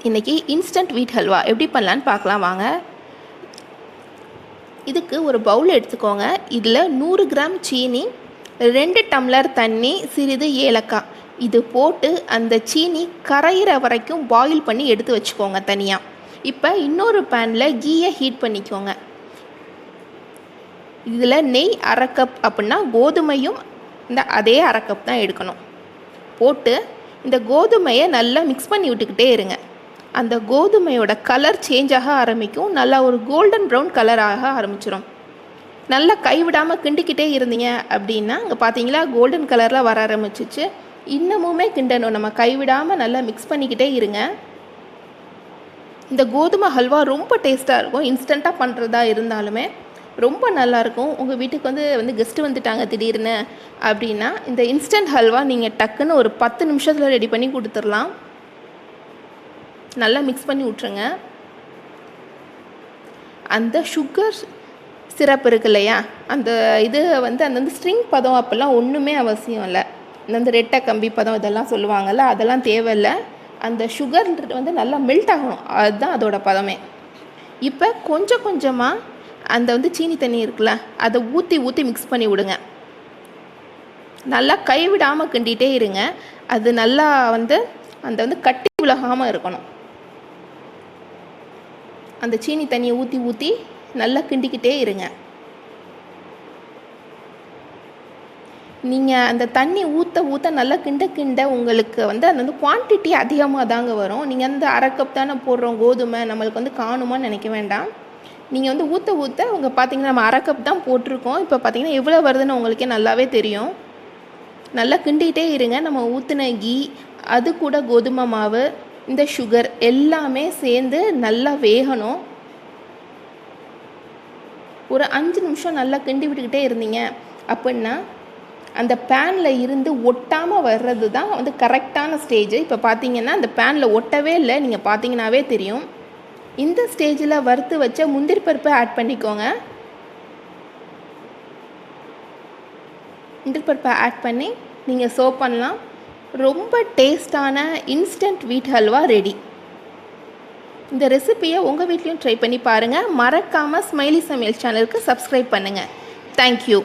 இன்றைக்கி இன்ஸ்டன்ட் வீட் ஹல்வா எப்படி பண்ணலான்னு பார்க்கலாம் வாங்க. இதுக்கு ஒரு பவுல் எடுத்துக்கோங்க. இதில் 100 கிராம் சீனி, 2 டம்ளர் தண்ணி, சிறிது ஏலக்காய் இது போட்டு அந்த சீனி கரையிற வரைக்கும் பாயில் பண்ணி எடுத்து வச்சுக்கோங்க தனியாக. இப்போ இன்னொரு பேனில் கீயை ஹீட் பண்ணிக்கோங்க. இதில் நெய் 1/2 கப் அப்படின்னா கோதுமையும் இந்த அதே 1/2 கப் தான் எடுக்கணும். போட்டு இந்த கோதுமையை நல்லா மிக்ஸ் பண்ணி விட்டுக்கிட்டே இருங்க. அந்த கோதுமையோட கலர் சேஞ்ச் ஆக ஆரம்பிக்கும். நல்லா ஒரு கோல்டன் ப்ரௌன் கலர் ஆக ஆரம்பிச்சிடும். நல்லா கைவிடாமல் கிண்டிக்கிட்டே இருந்தீங்க அப்படின்னா இங்கே பார்த்தீங்களா கோல்டன் கலரில் வர ஆரம்பிச்சிச்சு. இன்னமுமே கிண்டணும், நம்ம கைவிடாமல் நல்லா மிக்ஸ் பண்ணிக்கிட்டே இருங்க. இந்த கோதுமை ஹல்வா ரொம்ப டேஸ்ட்டாக இருக்கும். இன்ஸ்டண்ட்டாக பண்ணுறதா இருந்தாலுமே ரொம்ப நல்லாயிருக்கும். உங்கள் வீட்டுக்கு வந்து கெஸ்ட்டு வந்துட்டாங்க திடீர்னு அப்படின்னா இந்த இன்ஸ்டன்ட் ஹல்வா நீங்கள் டக்குன்னு ஒரு 10 நிமிஷத்தில் ரெடி பண்ணி கொடுத்துடலாம். நல்லா மிக்ஸ் பண்ணி விட்ருங்க. அந்த சுகர் சிரப் இருக்கு இல்லையா, அந்த இது அந்த ஸ்ட்ரிங் பதம் அப்போல்லாம் ஒன்றுமே அவசியம் இல்லை. இந்த ரெட்டை கம்பி பதம் இதெல்லாம் சொல்லுவாங்கள்ல, அதெல்லாம் தேவையில்லை. அந்த சுகர் நல்லா மெல்ட் ஆகணும், அதுதான் அதோட பதமே. இப்போ கொஞ்சம் கொஞ்சமாக அந்த சீனி தண்ணி இருக்குல்ல, அதை ஊற்றி ஊற்றி மிக்ஸ் பண்ணி விடுங்க. நல்லா கைவிடாமல் கிண்டிகிட்டே இருங்க. அது நல்லா அந்த கட்டி விலகாமல் இருக்கணும். அந்த சீனி தண்ணியை ஊற்றி ஊற்றி நல்லா கிண்டிக்கிட்டே இருங்க. நீங்கள் அந்த தண்ணி ஊற்ற ஊற்ற நல்லா கிண்ட கிண்ட உங்களுக்கு அந்த குவான்டிட்டி அதிகமாக தாங்க வரும். நீங்கள் 1/2 கப் தானே போடுறோம் கோதுமை, நம்மளுக்கு காணுமான்னு நினைக்க வேண்டாம். நீங்கள் ஊற்ற ஊற்ற பார்த்தீங்கன்னா நம்ம 1/2 கப் தான் போட்டிருக்கோம். இப்போ பார்த்தீங்கன்னா எவ்வளோ வருதுன்னு உங்களுக்கே நல்லாவே தெரியும். நல்லா கிண்டிகிட்டே இருங்க. நம்ம ஊற்றின கீ, அது கூட கோதுமை மாவு, இந்த சுகர் எல்லாமே சேர்ந்து நல்லா வேகணும். ஒரு 5 நிமிஷம் நல்லா கிண்டி விட்டுக்கிட்டே இருந்தீங்க அப்படின்னா அந்த பேனில் இருந்து ஒட்டாமல் வர்றது தான் கரெக்டான ஸ்டேஜ். இப்போ பார்த்தீங்கன்னா அந்த பேனில் ஒட்டவே இல்லை, நீங்கள் பார்த்தீங்கன்னாவே தெரியும். இந்த ஸ்டேஜில் வறுத்து வச்ச முந்திரி பருப்பை ஆட் பண்ணிக்கோங்க. முந்திரி பருப்பை ஆட் பண்ணி நீங்கள் சர்வ் பண்ணலாம். ரொம்ப டேஸ்டான இன்ஸ்டன்ட் வீட் ஹல்வா ரெடி. இந்த ரெசிபியை உங்கள் வீட்லேயும் ட்ரை பண்ணி பாருங்கள். மறக்காமல் ஸ்மைலி சமையல் சேனலுக்கு சப்ஸ்கிரைப் பண்ணுங்கள். தேங்க்யூ.